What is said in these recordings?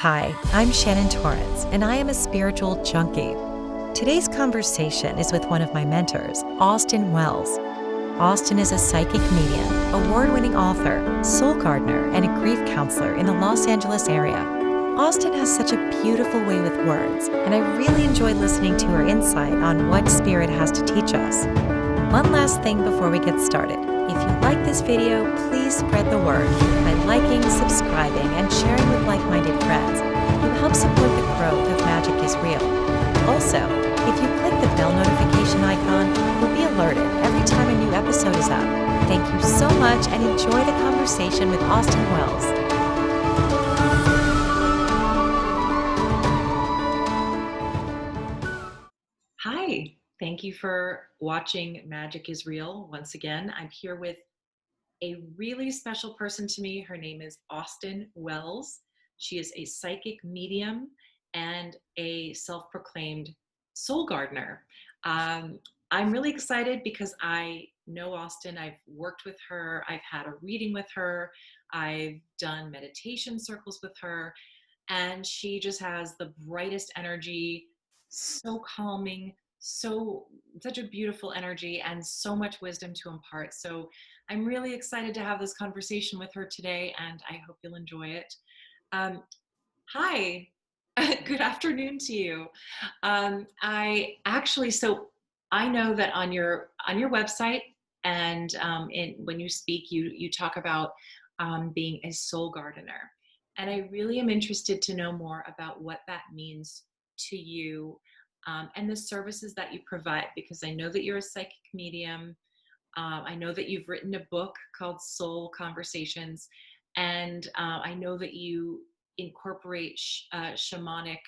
Hi, I'm Shannon Torrance, and I am a spiritual junkie. Today's conversation is with one of my mentors, Austyn Wells. Austyn is a psychic medium, award-winning author, soul gardener, and a grief counselor in the Los Angeles area. Austyn has such a beautiful way with words, and I really enjoyed listening to her insight on what spirit has to teach us. One last thing before we get started. If you like this video, please spread the word by liking, subscribing, and sharing with like-minded friends. You help support the growth of Magic is Real. Also, if you click the bell notification icon, you'll be alerted every time a new episode is up. Thank you so much and enjoy the conversation with Austyn Wells. Hi, thank you for watching Magic is Real. Once again, I'm here with a really special person to me. Her name is Austyn Wells. She is a psychic medium and a self-proclaimed soul gardener. I'm really excited because I know Austyn. I've worked with her. I've had a reading with her. I've done meditation circles with her. And she just has the brightest energy, so calming, such a beautiful energy and so much wisdom to impart. So I'm really excited to have this conversation with her today, and I hope you'll enjoy it. Hi, good afternoon to you. I know that on your website and when you speak, you talk about being a soul gardener, and I really am interested to know more about what that means to you and the services that you provide, because I know that you're a psychic medium. I know that you've written a book called Soul Conversations, and I know that you incorporate shamanic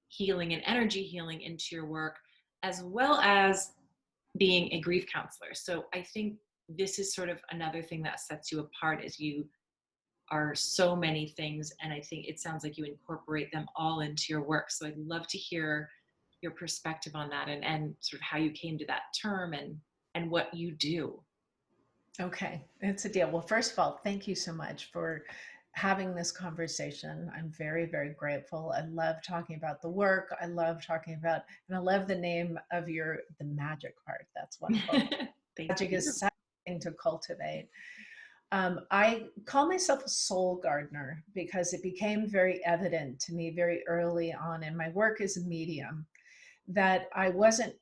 healing and energy healing into your work, as well as being a grief counselor. So I think this is sort of another thing that sets you apart, is you are so many things, and I think it sounds like you incorporate them all into your work. So I'd love to hear your perspective on that, and sort of how you came to that term and what you do. Okay, it's a deal. Well, first of all, thank you so much for having this conversation. I'm very, very grateful. I love talking about the work. I love talking about, and I love the name of the magic part. That's wonderful. Thank Magic you. is something to cultivate. I call myself a soul gardener because it became very evident to me very early on in my work as a medium that I wasn't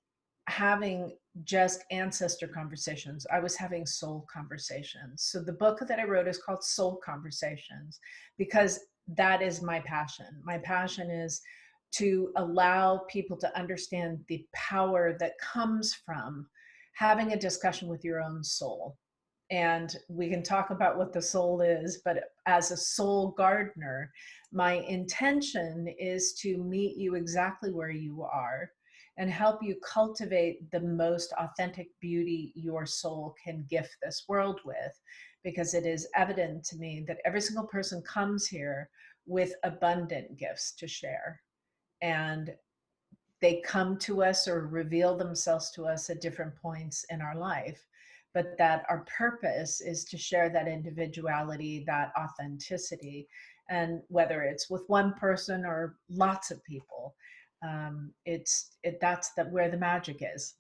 having just ancestor conversations. I was having soul conversations. So the book that I wrote is called Soul Conversations because that is my passion. My passion is to allow people to understand the power that comes from having a discussion with your own soul. And we can talk about what the soul is, but as a soul gardener, my intention is to meet you exactly where you are and help you cultivate the most authentic beauty your soul can gift this world with, because it is evident to me that every single person comes here with abundant gifts to share. And they come to us or reveal themselves to us at different points in our life, but that our purpose is to share that individuality, that authenticity. And whether it's with one person or lots of people, that's where the magic is.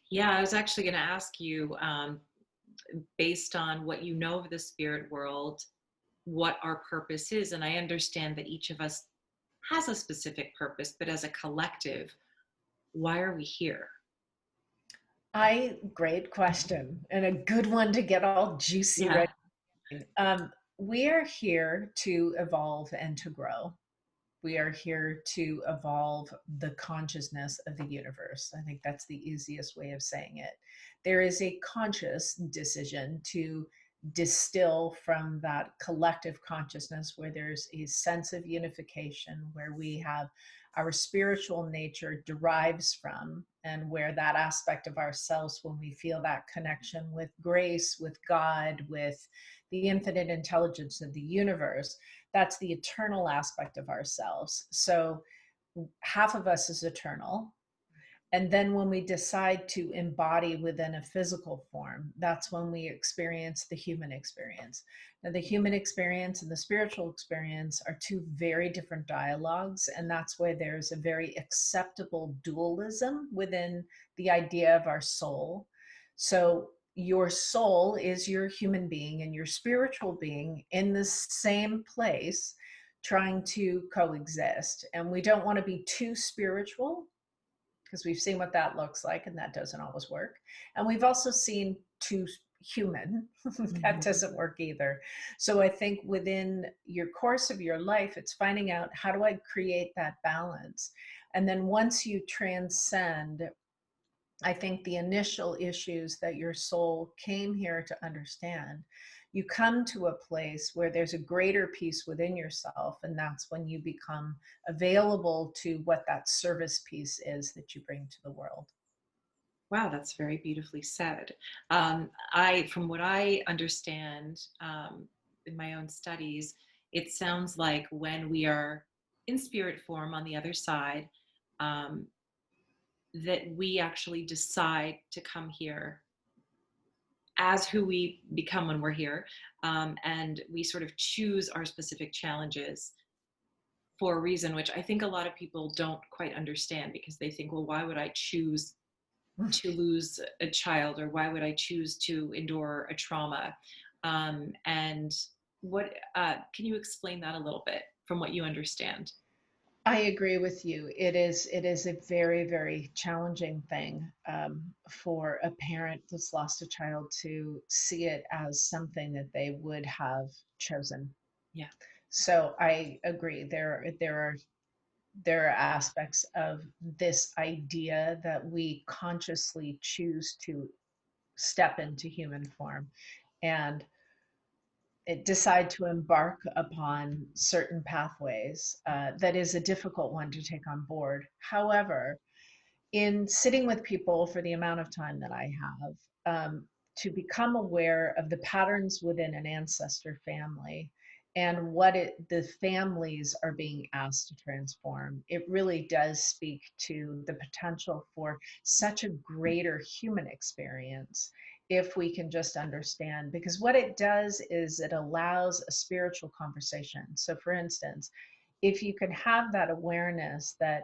Yeah, I was actually going to ask you, based on what you know of the spirit world, what our purpose is. And I understand that each of us has a specific purpose, but as a collective, why are we here? Great question, and a good one to get all juicy Yeah. right. We are here to evolve and to grow. We are here to evolve the consciousness of the universe. I think that's the easiest way of saying it. There is a conscious decision to distill from that collective consciousness where there's a sense of unification, where we have our spiritual nature derives from, and where that aspect of ourselves, when we feel that connection with grace, with God, with the infinite intelligence of the universe, that's the eternal aspect of ourselves. So half of us is eternal And then when we decide to embody within a physical form, that's when we experience the human experience. Now, the human experience and the spiritual experience are two very different dialogues. And that's why there's a very acceptable dualism within the idea of our soul. So, your soul is your human being and your spiritual being in the same place trying to coexist. And we don't want to be too spiritual because we've seen what that looks like and that doesn't always work. And we've also seen too human. That Mhm. doesn't work either. So I think within your course of your life, it's finding out, how do I create that balance? And then once you transcend, I think, the initial issues that your soul came here to understand, you come to a place where there's a greater peace within yourself. And that's when you become available to what that service piece is that you bring to the world. Wow, that's very beautifully said. From what I understand in my own studies, it sounds like when we are in spirit form on the other side, um, that we actually decide to come here as who we become when we're here, and we sort of choose our specific challenges for a reason, which I think a lot of people don't quite understand because they think, well, why would I choose to lose a child, or why would I choose to endure a trauma? And what can you explain that a little bit from what you understand? I agree with you. It is a very, very challenging thing for a parent that's lost a child to see it as something that they would have chosen. Yeah. So I agree. There are aspects of this idea that we consciously choose to step into human form and decide to embark upon certain pathways. That is a difficult one to take on board. However, in sitting with people for the amount of time that I have, to become aware of the patterns within an ancestor family and what the families are being asked to transform, it really does speak to the potential for such a greater human experience if we can just understand. Because what it does is it allows a spiritual conversation. So, for instance, if you can have that awareness that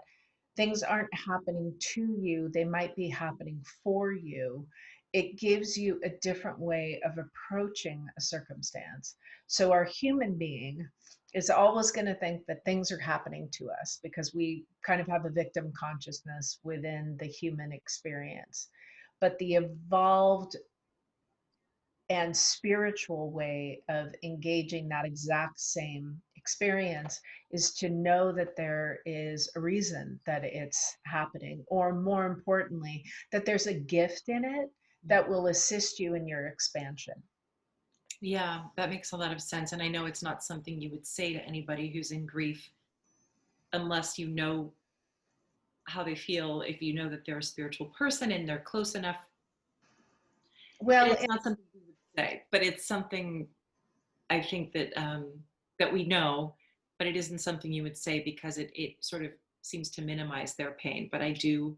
things aren't happening to you, they might be happening for you. It gives you a different way of approaching a circumstance. So, our human being is always going to think that things are happening to us because we kind of have a victim consciousness within the human experience. But the evolved and spiritual way of engaging that exact same experience is to know that there is a reason that it's happening, or more importantly, that there's a gift in it that will assist you in your expansion. Yeah, that makes a lot of sense. And I know it's not something you would say to anybody who's in grief unless you know how they feel, if you know that they're a spiritual person and they're close enough. And Well, it's not something we would say, but it's something I think that we know, but it isn't something you would say because it sort of seems to minimize their pain. But I do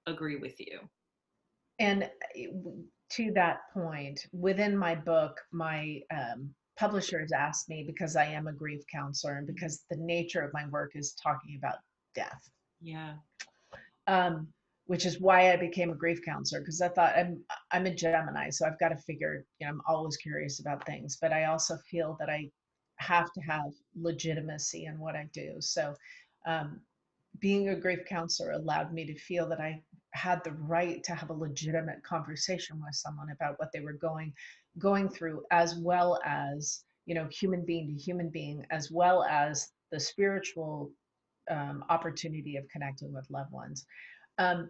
agree with you. and to that point, within my book, my publishers asked me, because I am a grief counselor and because the nature of my work is talking about death, Yeah. um, which is why I became a grief counselor, because I thought I'm a Gemini, so I've got to figure, I'm always curious about things, but I also feel that I have to have legitimacy in what I do. So um, being a grief counselor allowed me to feel that I had the right to have a legitimate conversation with someone about what they were going through, as well as, human being to human being, as well as the spiritual opportunity of connecting with loved ones. Um,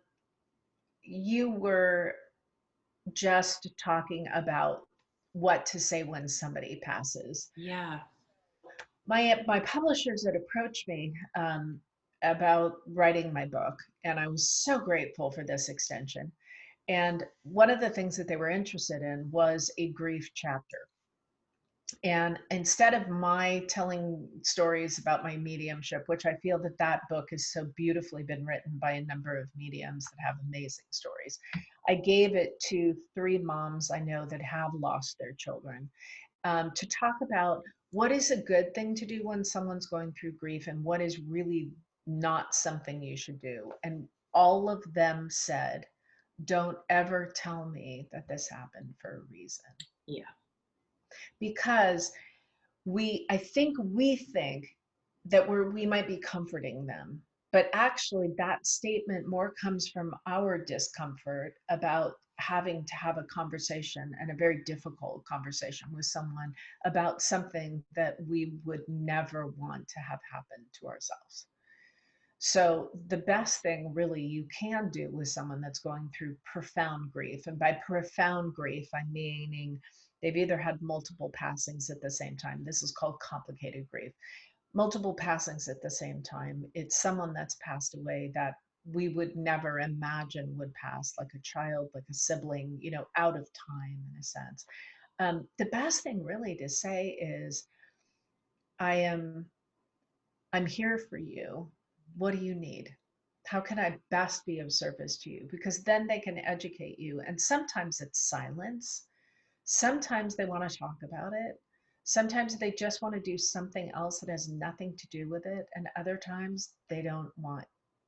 you were just talking about what to say when somebody passes. Yeah. My publishers had approached me about writing my book, and I was so grateful for this extension. And one of the things that they were interested in was a grief chapter. And instead of my telling stories about my mediumship, which I feel that that book has so beautifully been written by a number of mediums that have amazing stories, I gave it to three moms I know that have lost their children, to talk about what is a good thing to do when someone's going through grief and what is really not something you should do. And all of them said, don't ever tell me that this happened for a reason. Yeah. Because I think that we might be comforting them, but actually that statement more comes from our discomfort about having to have a conversation, and a very difficult conversation with someone about something that we would never want to have happen to ourselves. So the best thing really you can do with someone that's going through profound grief, and by profound grief, I'm meaning they've either had multiple passings at the same time. This is called complicated grief. Multiple passings at the same time. It's someone that's passed away that we would never imagine would pass, like a child, like a sibling, out of time in a sense. The best thing really to say is, I am I'm here for you. What do you need? How can I best be of service to you? Because then they can educate you. And sometimes it's silence. Sometimes they want to talk about it. Sometimes they just want to do something else that has nothing to do with it. And other times they don't want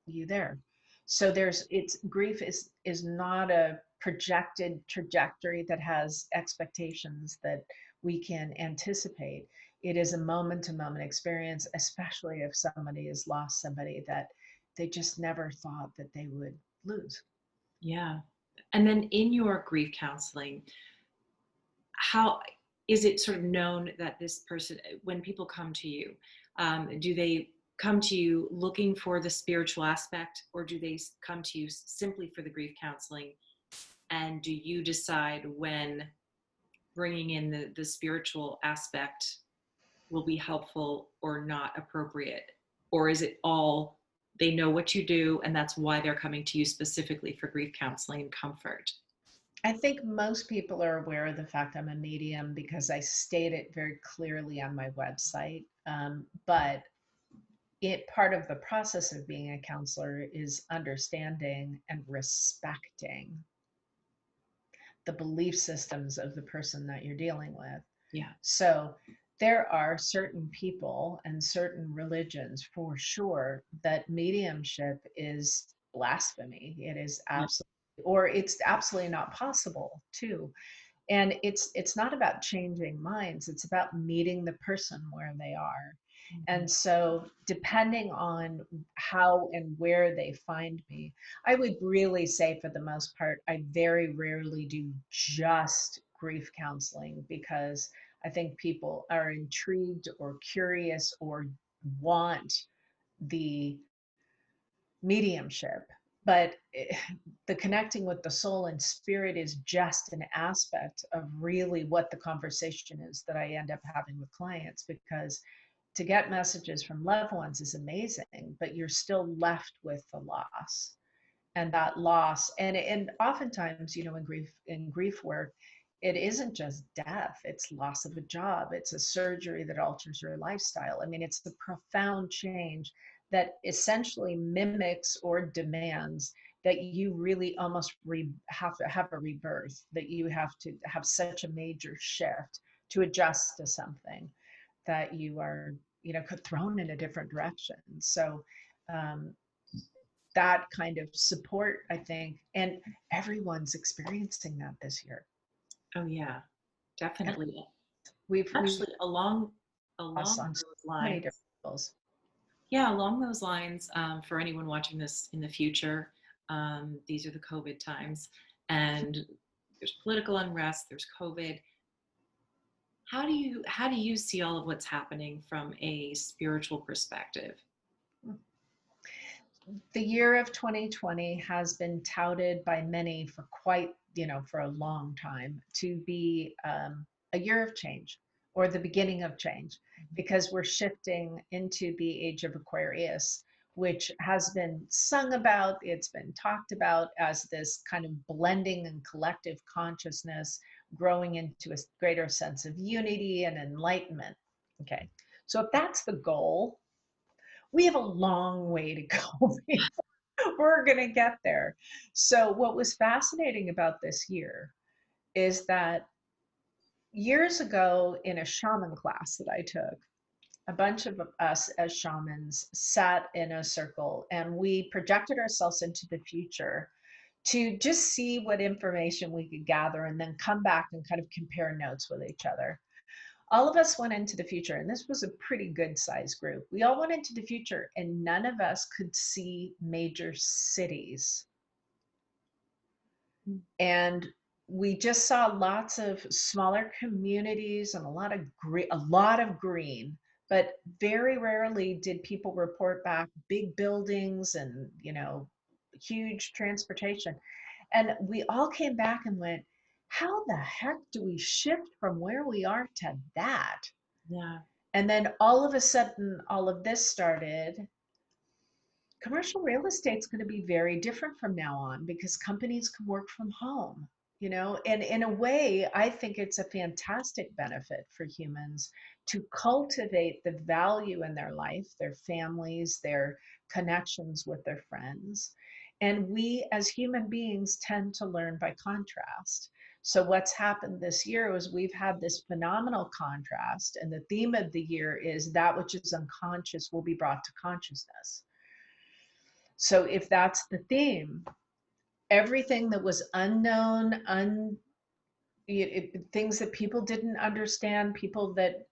you there. So it's grief is not a projected trajectory that has expectations that we can anticipate. It is a moment to moment experience, especially if somebody has lost somebody that they just never thought that they would lose. Yeah. And then in your grief counseling, how is it sort of known that this person, when people come to you, do they come to you looking for the spiritual aspect, or do they come to you simply for the grief counseling? And do you decide when bringing in the spiritual aspect will be helpful or not appropriate? Or is it all they know what you do and that's why they're coming to you specifically for grief counseling and comfort? I think most people are aware of the fact I'm a medium because I state it very clearly on my website. But it part of the process of being a counselor is understanding and respecting the belief systems of the person that you're dealing with. Yeah. So there are certain people and certain religions for sure that mediumship is blasphemy. It is Yeah. absolutely, or it's absolutely not possible too. And it's not about changing minds, it's about meeting the person where they are. Mhm. And so depending on how and where they find me, I would really say for the most part I very rarely do just grief counseling, because I think people are intrigued or curious or want the mediumship. But the connecting with the soul and spirit is just an aspect of really what the conversation is that I end up having with clients, because to get messages from loved ones is amazing, but you're still left with the loss. And that loss, and oftentimes, in grief work, it isn't just death, it's loss of a job, it's a surgery that alters your lifestyle. I mean, it's the profound change that essentially mimics or demands that you really almost have to have a rebirth, that you have to have such a major shift to adjust to something that you are, thrown in a different direction. So um, that kind of support, I think, and everyone's experiencing that this year. Oh yeah, And definitely. we've Actually, along lost along on so those many different lines, levels. yeah, along those lines, for anyone watching this in the future, these are the COVID times, and there's political unrest, there's COVID. How do you see all of what's happening from a spiritual perspective? The year of 2020 has been touted by many for for a long time to be a year of change, or the beginning of change, because we're shifting into the age of Aquarius, which has been sung about, it's been talked about as this kind of blending and collective consciousness growing into a greater sense of unity and enlightenment. Okay. So if that's the goal, we have a long way to go before we're going to get there. So what was fascinating about this year is that years ago in a shaman class that I took, a bunch of us as shamans sat in a circle and we projected ourselves into the future to just see what information we could gather and then come back and kind of compare notes with each other. All of us went into the future, and this was a pretty good sized group. We all went into the future, and none of us could see major cities. And we just saw lots of smaller communities and a lot of green, but very rarely did people report back big buildings and, huge transportation. And we all came back and went, how the heck do we shift from where we are to that? Yeah. And then all of a sudden, all of this started. Commercial real estate's going to be very different from now on because companies can work from home, and in a way, I think it's a fantastic benefit for humans to cultivate the value in their life, their families, their connections with their friends. And we as human beings tend to learn by contrast. So what's happened this year is we've had this phenomenal contrast, and the theme of the year is that which is unconscious will be brought to consciousness. So if that's the theme, everything that was unknown, things that people didn't understand, people that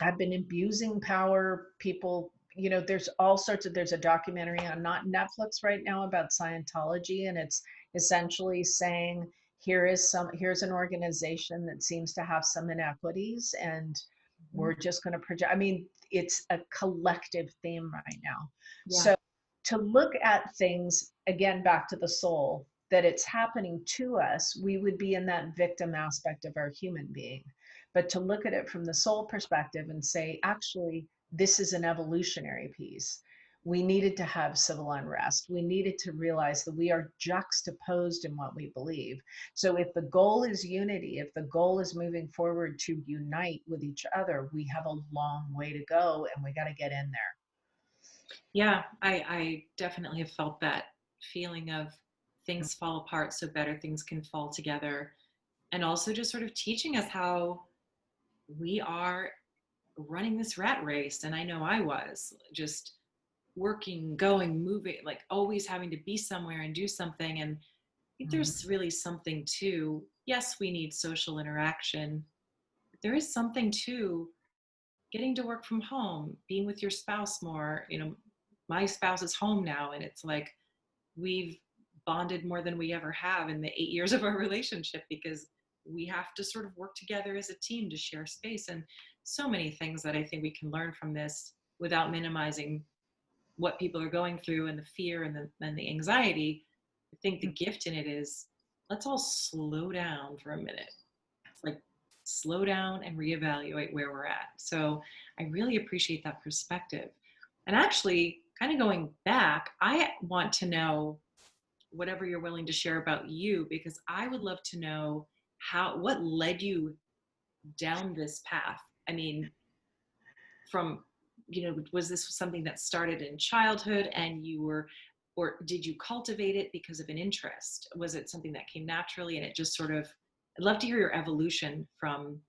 have been abusing power, people, there's all sorts of, there's a documentary on not Netflix right now about Scientology, and it's essentially saying, here's an organization that seems to have some inequities, and Mhm. we're just going to project. I mean, it's a collective theme right now. Yeah. So to look at things again, back to the soul, that it's happening to us, we would be in that victim aspect of our human being. But to look at it from the soul perspective and say, actually, this is an evolutionary piece. We needed to have civil unrest. We needed to realize that we are juxtaposed in what we believe. So if the goal is unity, if the goal is moving forward to unite with each other, we have a long way to go, and we got to get in there. Yeah, I definitely have felt that feeling of things fall apart so better things can fall together. And also just sort of teaching us how we are running this rat race. And I know I was just working, going, moving, like always having to be somewhere and do something. And I think Mhm. there's really something to, yes, we need social interaction, but there is something to getting to work from home, being with your spouse more. My spouse is home now, and it's like we've bonded more than we ever have in the 8 years of our relationship because we have to sort of work together as a team to share space, and so many things that I think we can learn from this without minimizing what people are going through and the fear and the anxiety. I think the gift in it is, let's all slow down for a minute. It's like, slow down and reevaluate where we're at. So I really appreciate that perspective. And actually, kind of going back, I want to know whatever you're willing to share about you, because I would love to know what led you down this path. I mean, from, was this something that started in childhood and you were, or did you cultivate it because of an interest? Was it something that came naturally and it just sort of, I'd love to hear your evolution from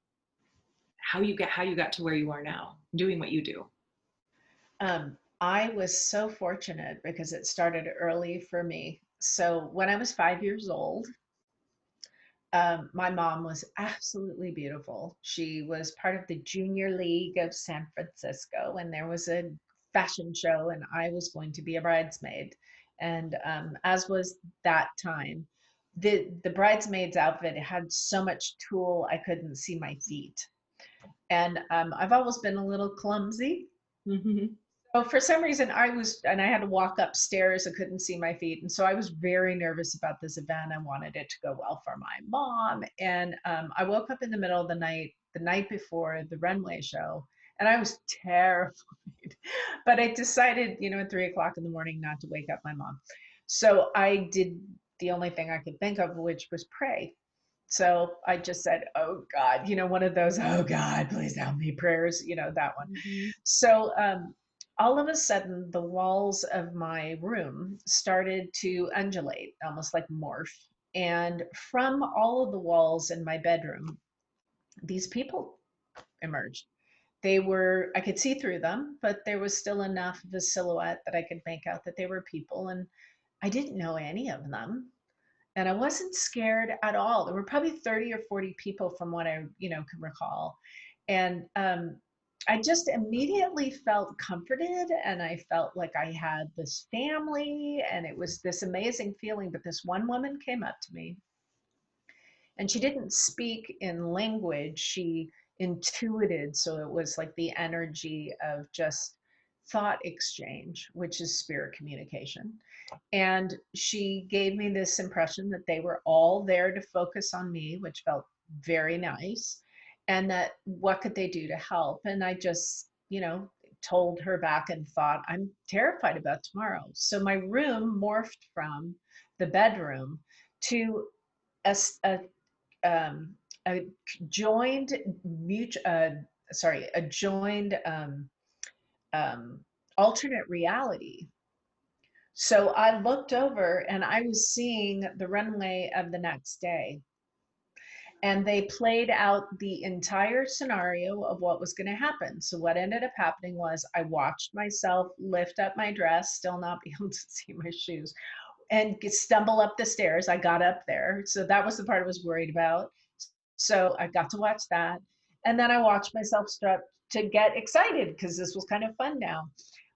how you got to where you are now, doing what you do. I was so fortunate because it started early for me. So when I was 5 years old, my mom was absolutely beautiful. She was part of the Junior League of San Francisco, and there was a fashion show, and I was going to be a bridesmaid. And as was that time, the bridesmaid's outfit had so much tulle I couldn't see my feet. And I've always been a little clumsy. Mm-hmm. So for some reason and I had to walk upstairs. I couldn't see my feet. And so I was very nervous about this event. I wanted it to go well for my mom. And I woke up in the middle of the night before the runway show, and I was terrified. But I decided, at 3 o'clock in the morning not to wake up my mom. So I did the only thing I could think of, which was pray. So I just said, oh God, one of those, oh God, please help me prayers, that one. Mhm. So all of a sudden, the walls of my room started to undulate, almost like morph. And from all of the walls in my bedroom, these people emerged. I could see through them, but there was still enough of a silhouette that I could make out that they were people. And I didn't know any of them. And I wasn't scared at all. There were probably 30 or 40 people from what I, can recall. And I just immediately felt comforted, and I felt like I had this family, and it was this amazing feeling. But this one woman came up to me, and she didn't speak in language. She intuited. So it was like the energy of just thought exchange, which is spirit communication. And she gave me this impression that they were all there to focus on me, which felt very nice. And that what could they do to help? And I just, told her back and thought, I'm terrified about tomorrow. So my room morphed from the bedroom to a, a, um, a joined mutual, a joined um, alternate reality. So I looked over and I was seeing the runway of the next day. And they played out the entire scenario of what was going to happen. So what ended up happening was I watched myself lift up my dress, still not be able to see my shoes, and stumble up the stairs. I got up there. So that was the part I was worried about. So I got to watch that. And then I watched myself start to get excited because this was kind of fun now.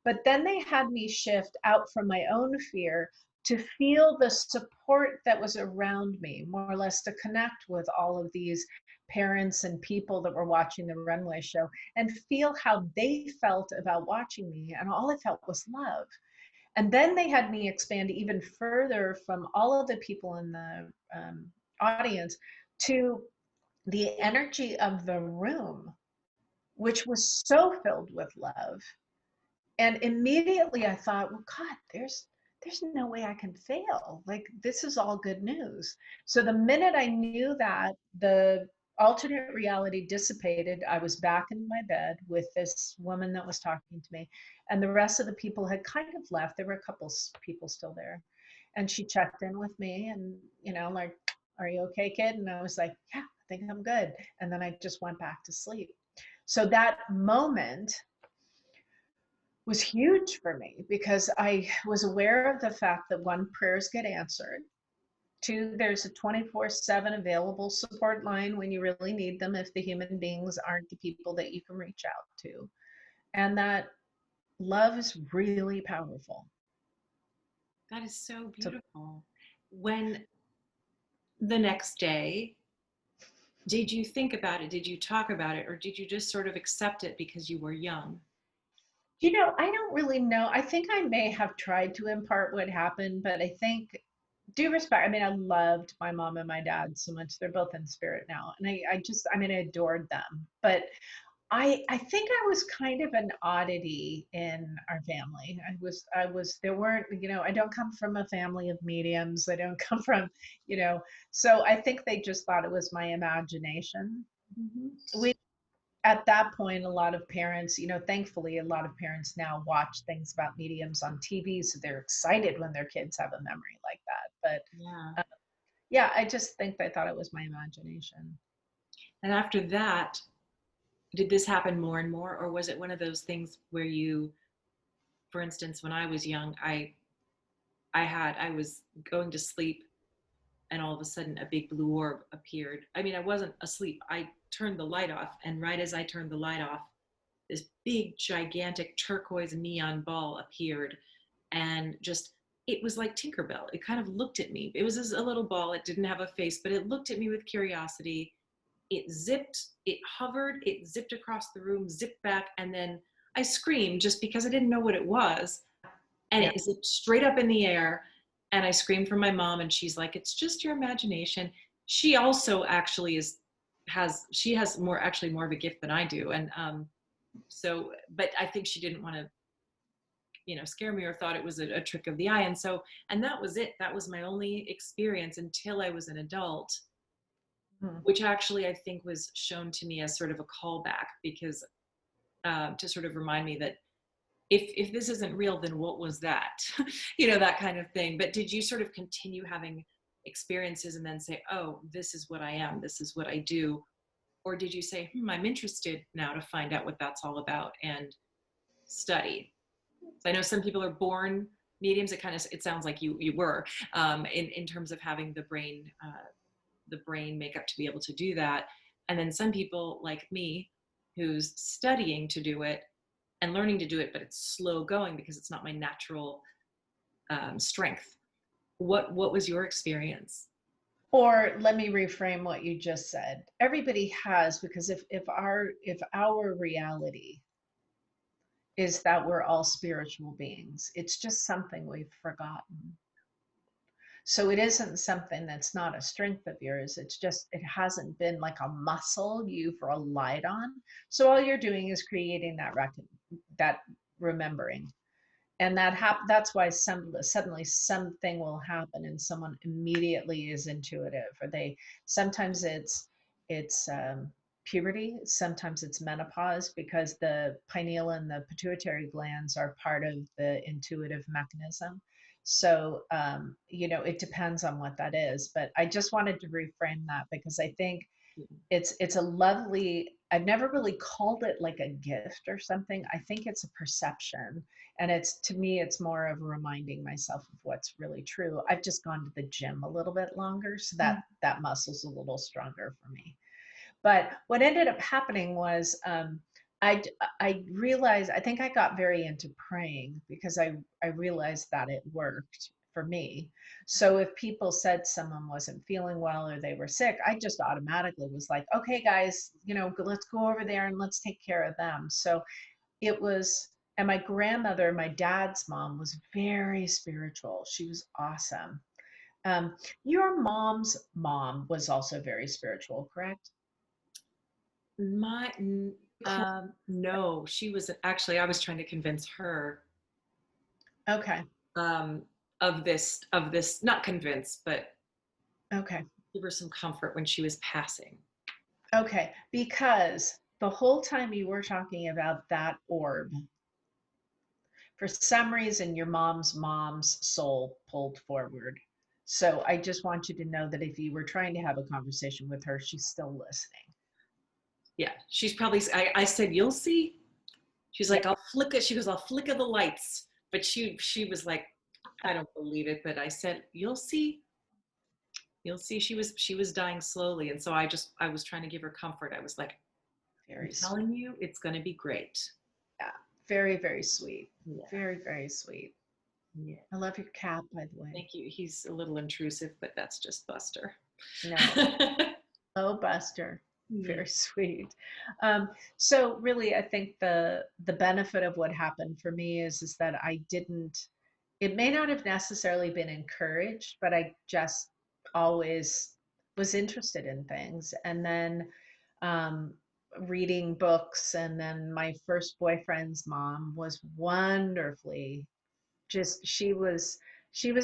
But then they had me shift out from my own fear to feel the support that was around me, more or less to connect with all of these parents and people that were watching the runway show and feel how they felt about watching me. And all I felt was love. And then they had me expand even further from all of the people in the audience to the energy of the room, which was so filled with love. And immediately I thought, well, God, there's no way I can fail. Like, this is all good news. So the minute I knew that, the alternate reality dissipated, I was back in my bed with this woman that was talking to me, and the rest of the people had kind of left. There were a couple people still there, and she checked in with me, and like, are you okay, kid? And I was like, yeah, I think I'm good. And then I just went back to sleep. So that moment was huge for me because I was aware of the fact that one, prayers get answered. Two, there's a 24/7 available support line when you really need them if the human beings aren't the people that you can reach out to. And that love is really powerful. That is so So beautiful. When the next day, did you think about it? Did you talk about it? Or did you just sort of accept it because you were young? I don't really know. I think I may have tried to impart what happened, but I think, due respect, I mean, I loved my mom and my dad so much. They're both in spirit now. And I mean, I adored them. But I think I was kind of an oddity in our family. There weren't, I don't come from a family of mediums. I don't come from, so I think they just thought it was my imagination. Mhm. We At that point, a lot of parents, thankfully, a lot of parents now watch things about mediums on TV, so they're excited when their kids have a memory like that. Yeah. But yeah, I just think they thought it was my imagination. And after that, did this happen more and more, or was it one of those things where you, for instance, when I was young, I was going to sleep and all of a sudden a big blue orb appeared. I mean, I wasn't asleep. I turned the light off, and right as I turned the light off, this big gigantic turquoise neon ball appeared, and just, it was like Tinkerbell. It kind of looked at me. It was just a little ball. It didn't have a face, but it looked at me with curiosity. It zipped, it hovered, it zipped across the room, zipped back, and then I screamed just because I didn't know what it was. And Yeah. it zipped straight up in the air. And I screamed for my mom, and she's like, it's just your imagination. She also actually she has more of a gift than I do. And so, but I think she didn't want to, scare me, or thought it was a trick of the eye. And that was it. That was my only experience until I was an adult. Mm. which actually I think was shown to me as sort of a callback, because to sort of remind me that if this isn't real, then what was that? That kind of thing. But did you sort of continue having experiences and then say, oh, this is what I am, this is what I do? Or did you say, I'm interested now to find out what that's all about and study? So I know some people are born mediums. It sounds like you were, in terms of having the brain makeup to be able to do that. And then some people like me, who's studying to do it and learning to do it, but it's slow going because it's not my natural strength. What was your experience? Or let me reframe what you just said. Everybody has, because if our reality is that we're all spiritual beings, it's just something we've forgotten. So it isn't something that's not a strength of yours. It's just, it hasn't been like a muscle you've relied on. So all you're doing is creating that remembering. And that's why suddenly something will happen and someone immediately is intuitive, or sometimes it's puberty, sometimes it's menopause, because the pineal and the pituitary glands are part of the intuitive mechanism. So it depends on what that is, but I just wanted to reframe that because I think it's a lovely, I've never really called it like a gift or something. I think it's a perception, and it's, to me, it's more of reminding myself of what's really true. I've just gone to the gym a little bit longer, so that muscle's a little stronger for me. But what ended up happening was, I I realized, I think I got very into praying because I realized that it worked for me. So if people said someone wasn't feeling well or they were sick, I just automatically was like, okay, guys, let's go over there and let's take care of them. So it was, and my grandmother, my dad's mom, was very spiritual. She was awesome. Um, your mom's mom was also very spiritual, correct? My No, she was actually, I was trying to convince her Okay. um, of this, not convince, but Okay. give her some comfort when she was passing. Okay. Because the whole time you were talking about that orb, for some reason, your mom's soul pulled forward. So I just want you to know that if you were trying to have a conversation with her, she's still listening. Yeah, she's probably. I said, "You'll see." She's Yeah. like, "I'll flicker." She goes, "I'll flicker the lights." But she was like, "I don't believe it." But I said, "You'll see. You'll see." She was dying slowly, and so I was trying to give her comfort. I was like, "I'm Very sweet. telling you, it's going to be great." Yeah. Very, very sweet. Yeah, Very, very sweet. yeah. I love your cat, by the way. Thank you. He's a little intrusive, but that's just Buster. No. Oh, Buster. Yeah. Very sweet. So really, I think the benefit of what happened for me is that I didn't. It may not have necessarily been encouraged, but I just always was interested in things. And then um, reading books, and then my first boyfriend's mom was wonderfully, just she was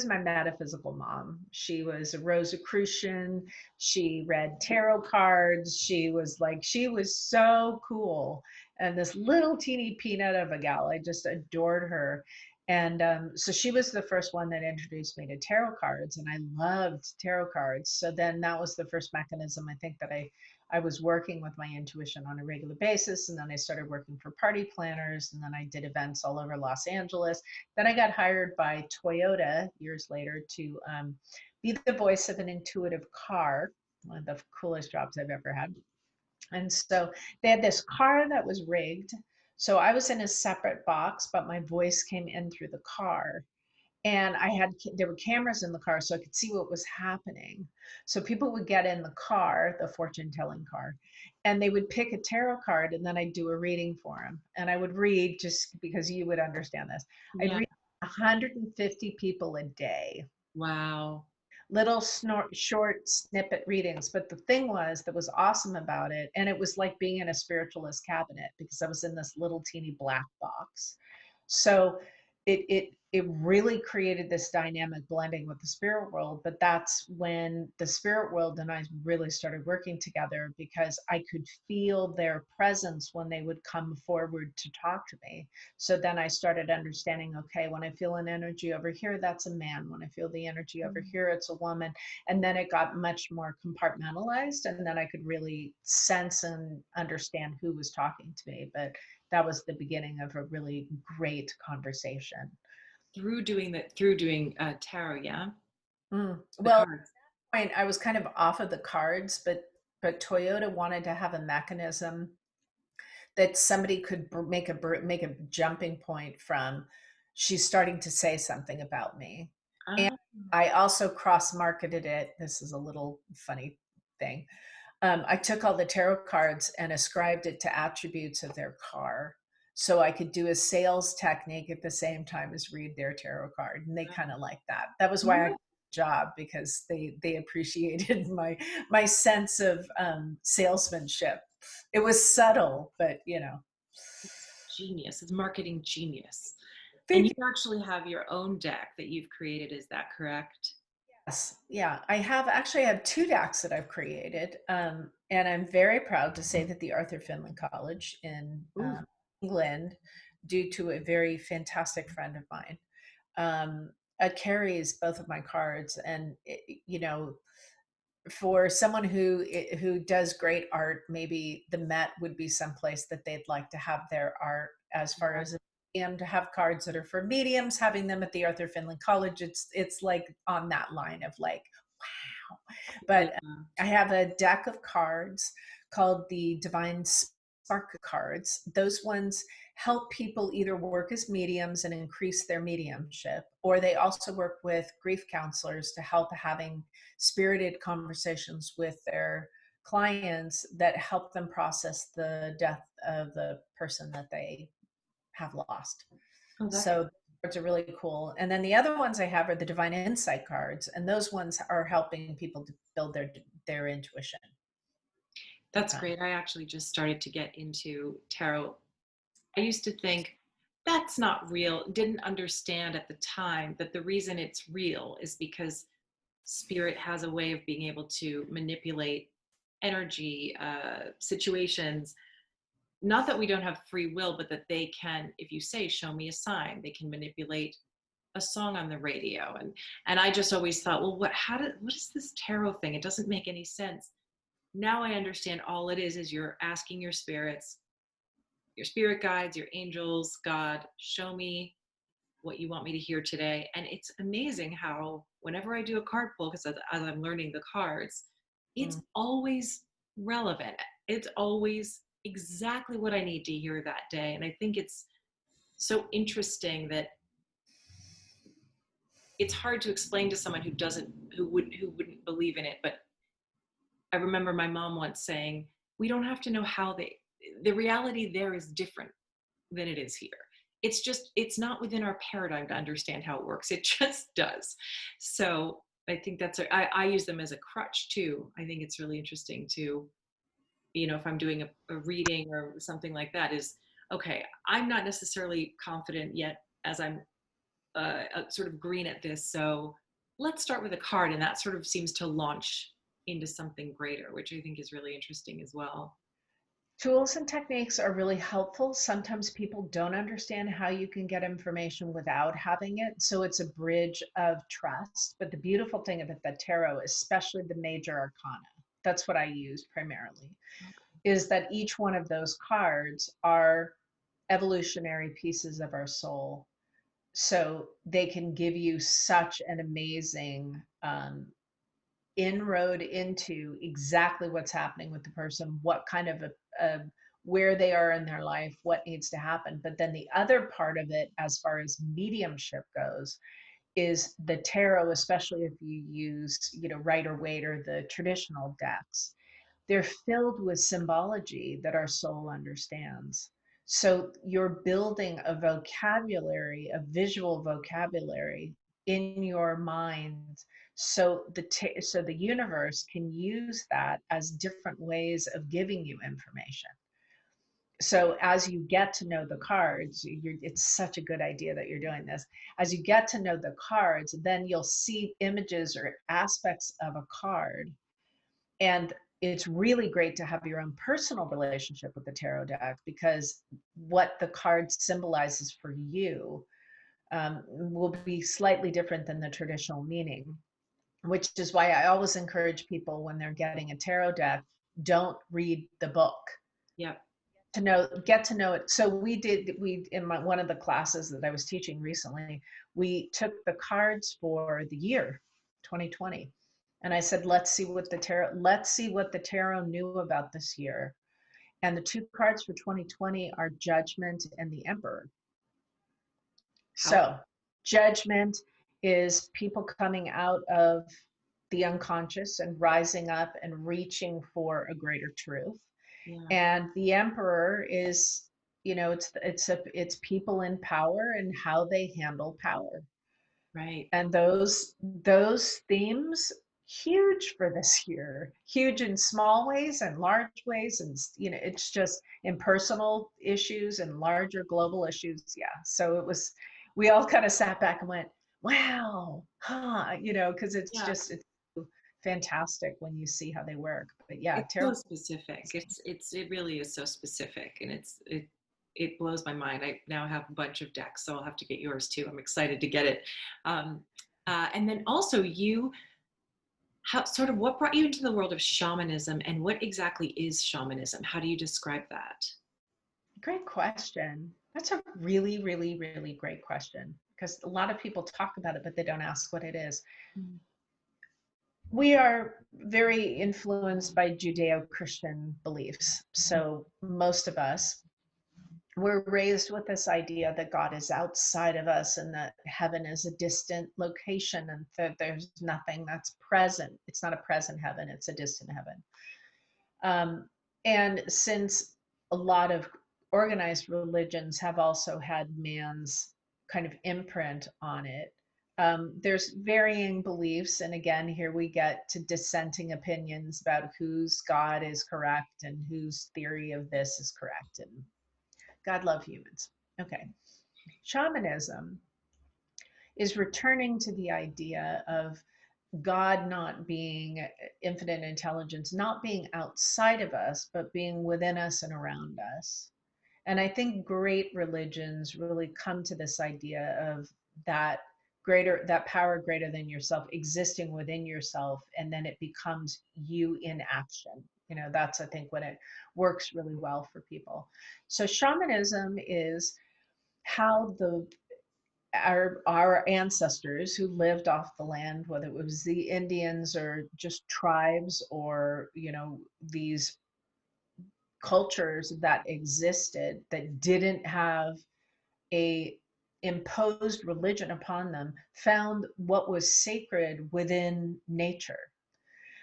my metaphysical mom. She was a Rosicrucian. She read tarot cards. She was so cool. And this little teeny peanut of a gal, I just adored her. And so she was the first one that introduced me to tarot cards, and I loved tarot cards. So then that was the first mechanism, I think, that I was working with my intuition on a regular basis. And then I started working for party planners, and then I did events all over Los Angeles. Then I got hired by Toyota years later to be the voice of an intuitive car, one of the coolest jobs I've ever had. And so they had this car that was rigged. So I was in a separate box, but my voice came in through the car. And there were cameras in the car so I could see what was happening. So people would get in the car, the fortune telling car, and they would pick a tarot card, and then I'd do a reading for them. And I would read, just because you would understand this, I'd Yeah. read 150 people a day, Wow. little short snippet readings. But the thing that was awesome about it, and it was like being in a spiritualist cabinet because I was in this little teeny black box. So it it really created this dynamic blending with the spirit world. But that's when the spirit world and I really started working together, because I could feel their presence when they would come forward to talk to me. So then I started understanding, okay, when I feel an energy over here, that's a man. When I feel the energy over Mm. here, it's a woman. And then it got much more compartmentalized, and then I could really sense and understand who was talking to me. But that was the beginning of a really great conversation. Through doing tarot, yeah, the Well, cards. point, I was kind of off of the cards, but Toyota wanted to have a mechanism that somebody could make a jumping point from. She's starting to say something about me, and Ah, I also cross marketed it. This is a little funny thing. I took all the tarot cards and ascribed it to attributes of their car. So I could do a sales technique at the same time as read their tarot card. And they kind of liked that. That was why I got wow. the job, because they appreciated my sense of salesmanship. It was subtle, but It's genius. It's marketing genius. And thank you actually have your own deck that you've created, is that correct? Yes, yeah. I have two decks that I've created, and I'm very proud to say that the Arthur Findlay College in Ooh, England, due to a very fantastic friend of mine, carries both of my cards, and for someone who does great art, maybe the Met would be someplace that they'd like to have their art. As far yeah, as a medium, to have cards that are for mediums, having them at the Arthur Findlay College, it's like on that line of like, wow. yeah. But I have a deck of cards called the Divine Spark cards. Those ones help people either work as mediums and increase their mediumship, or they also work with grief counselors to help having spirited conversations with their clients that help them process the death of the person that they have lost. Oh, that's So cards are really cool. And then the other ones I have are the Divine Insight cards, and those ones are helping people to build their intuition. that's Um, great. I actually just started to get into tarot. I used to think that's not real, didn't understand at the time that the reason it's real is because spirit has a way of being able to manipulate energy, situations. Not that we don't have free will, but that they can, if you say, show me a sign, they can manipulate a song on the radio. And I just always thought, well, what is this tarot thing? It doesn't make any sense. Now I understand all it is you're asking your spirits, your spirit guides, your angels, God, show me what you want me to hear today. And it's amazing how whenever I do a card pull, because as I'm learning the cards, it's mm, always relevant. It's always exactly what I need to hear that day. And I think it's so interesting that it's hard to explain to someone who wouldn't believe in it. But I remember my mom once saying, we don't have to know how the reality there is different than it is here. It's not within our paradigm to understand how it works. It just does. So I think I use them as a crutch too. I think it's really interesting to, if I'm doing a reading or something like that, is okay, I'm not necessarily confident yet as I'm sort of green at this. So let's start with a card. And that sort of seems to launch into something greater, which I think is really interesting as well. Tools and techniques are really helpful. Sometimes people don't understand how you can get information without having it. So it's a bridge of trust. But the beautiful thing about the tarot, especially the major arcana, that's what I use primarily, is that each one of those cards are evolutionary pieces of our soul. So they can give you such an amazing inroad into exactly what's happening with the person, what kind of where they are in their life, what needs to happen. But then the other part of it, as far as mediumship goes, is the tarot, especially if you use, Rider Waite or the traditional decks. They're filled with symbology that our soul understands. So you're building a vocabulary, a visual vocabulary in your mind, so the universe can use that as different ways of giving you information. So as you get to know the cards, it's such a good idea that you're doing this. As you get to know the cards, then you'll see images or aspects of a card. And it's really great to have your own personal relationship with the tarot deck, because what the card symbolizes for you will be slightly different than the traditional meaning, which is why I always encourage people when they're getting a tarot deck, don't read the book, Yep. to know, get to know it. So we in one of the classes that I was teaching recently, we took the cards for the year 2020, and I said, let's see what the tarot knew about this year. And the two cards for 2020 are Judgment and the Emperor. How? So Judgment is people coming out of the unconscious and rising up and reaching for a greater truth. Yeah. And the Emperor is, it's people in power and how they handle power. Right. And those themes, huge for this year, huge in small ways and large ways. And it's just in personal issues and larger global issues. Yeah. So we all kind of sat back and went, wow, huh, because Yeah. it's fantastic when you see how they work. But yeah, It's so terrible. specific. It really is so specific, and it blows my mind. I now have a bunch of decks, so I'll have to get yours too. I'm excited to get it. Um, and then also how sort of what brought you into the world of shamanism, and what exactly is shamanism? How do you describe that? Great question. That's a really, really, really great question, because a lot of people talk about it, but they don't ask what it is. Mm. We are very influenced by Judeo-Christian beliefs. So most of us were raised with this idea that God is outside of us and that heaven is a distant location and that there's nothing that's present. It's not a present heaven, it's a distant heaven. And since a lot of organized religions have also had man's kind of imprint on it, there's varying beliefs. And again, here we get to dissenting opinions about whose God is correct and whose theory of this is correct. And God love humans. Okay. Shamanism is returning to the idea of God not being infinite intelligence, not being outside of us, but being within us and around us. And I think great religions really come to this idea of that that power greater than yourself existing within yourself, and then it becomes you in action. That's, I think, when it works really well for people. So shamanism is how our ancestors who lived off the land, whether it was the Indians or just tribes or these cultures that existed that didn't have a imposed religion upon them, found what was sacred within nature.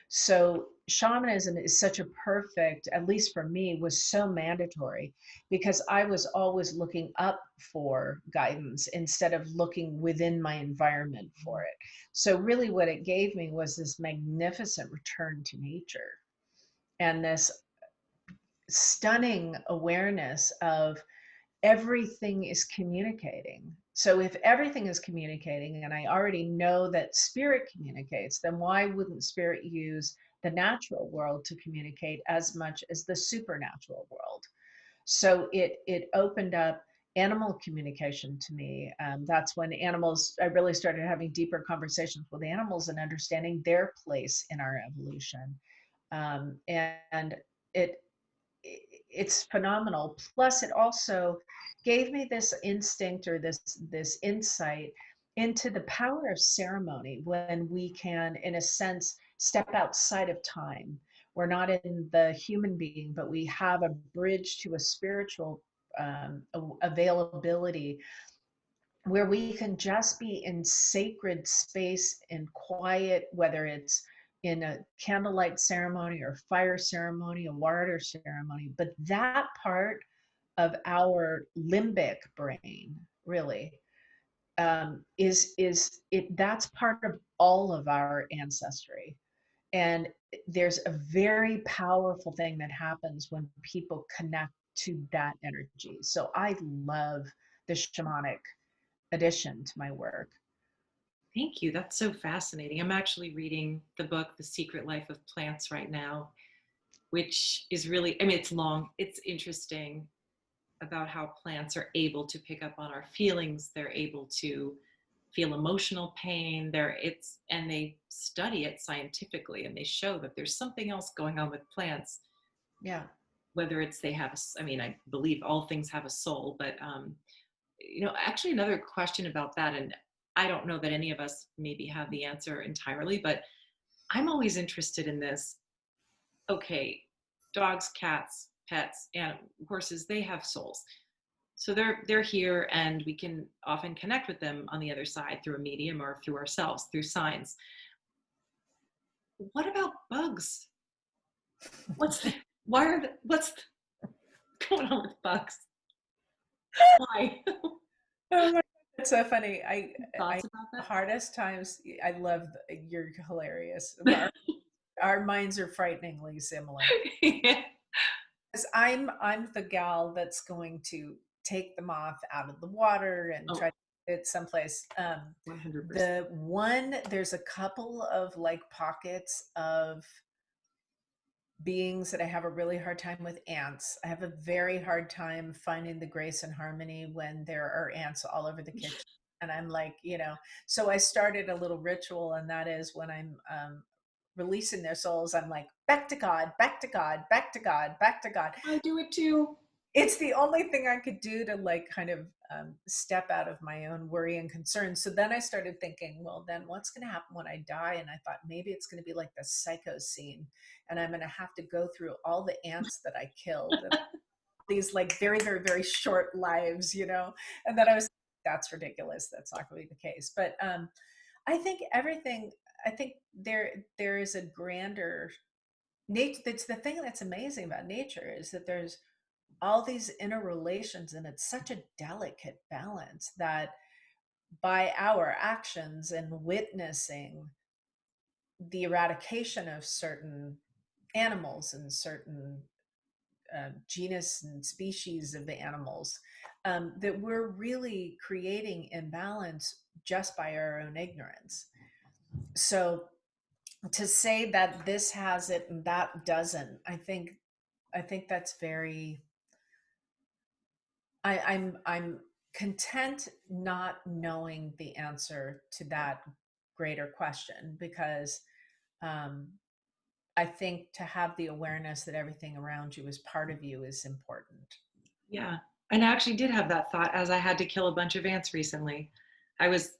So shamanism is such a perfect, at least for me, was so mandatory, because I was always looking up for guidance instead of looking within my environment for it. So really what it gave me was this magnificent return to nature and this stunning awareness of everything is communicating. So if everything is communicating, and I already know that spirit communicates, then why wouldn't spirit use the natural world to communicate as much as the supernatural world? So it opened up animal communication to me. That's when I really started having deeper conversations with animals and understanding their place in our evolution. And it it's phenomenal. Plus, it also gave me this instinct or this insight into the power of ceremony when we can, in a sense, step outside of time. We're not in the human being, but we have a bridge to a spiritual availability where we can just be in sacred space and quiet, whether it's in a candlelight ceremony or fire ceremony, a water ceremony. But that part of our limbic brain, really, is it? That's part of all of our ancestry. And there's a very powerful thing that happens when people connect to that energy. So I love the shamanic addition to my work. Thank you. That's so fascinating. I'm actually reading the book, The Secret Life of Plants, right now, which is really, I mean, it's long, it's interesting about how plants are able to pick up on our feelings. They're able to feel emotional pain. And they study it scientifically, and they show that there's something else going on with plants, Yeah. whether it's they have I mean, I believe all things have a soul, but actually another question about that, and I don't know that any of us maybe have the answer entirely, but I'm always interested in this. Okay, dogs, cats, pets, and horses, they have souls. So they're here, and we can often connect with them on the other side through a medium or through ourselves, through signs. What about bugs? What's the, why are the, what's going on with bugs? Why? Oh my God, that's so funny. I Thoughts about the that? hardest times. I love you're hilarious. Our minds are frighteningly similar. Yeah, 'Cause I'm the gal that's going to take the moth out of the water and oh, try to get it someplace. 100%. There's a couple of like pockets of beings that I have a really hard time with. Ants. I have a very hard time finding the grace and harmony when there are ants all over the kitchen. And I'm like, so I started a little ritual, and that is when I'm releasing their souls, I'm like, back to God, back to God, back to God, back to God. I do it too. It's the only thing I could do to like kind of step out of my own worry and concern. So then I started thinking, well, then what's going to happen when I die? And I thought maybe it's going to be like the Psycho scene, and I'm going to have to go through all the ants that I killed, and these like very, very, very short lives, And then I was, that's ridiculous. That's not really the case. But I think everything. I think there is a grander nature. That's the thing that's amazing about nature, is that there's all these interrelations, and it's such a delicate balance that by our actions and witnessing the eradication of certain animals and certain genus and species of the animals, that we're really creating imbalance just by our own ignorance. So to say that this has it and that doesn't, I think that's very, I'm content not knowing the answer to that greater question, because um, I think to have the awareness that everything around you is part of you is important. Yeah. And I actually did have that thought as I had to kill a bunch of ants recently. I was,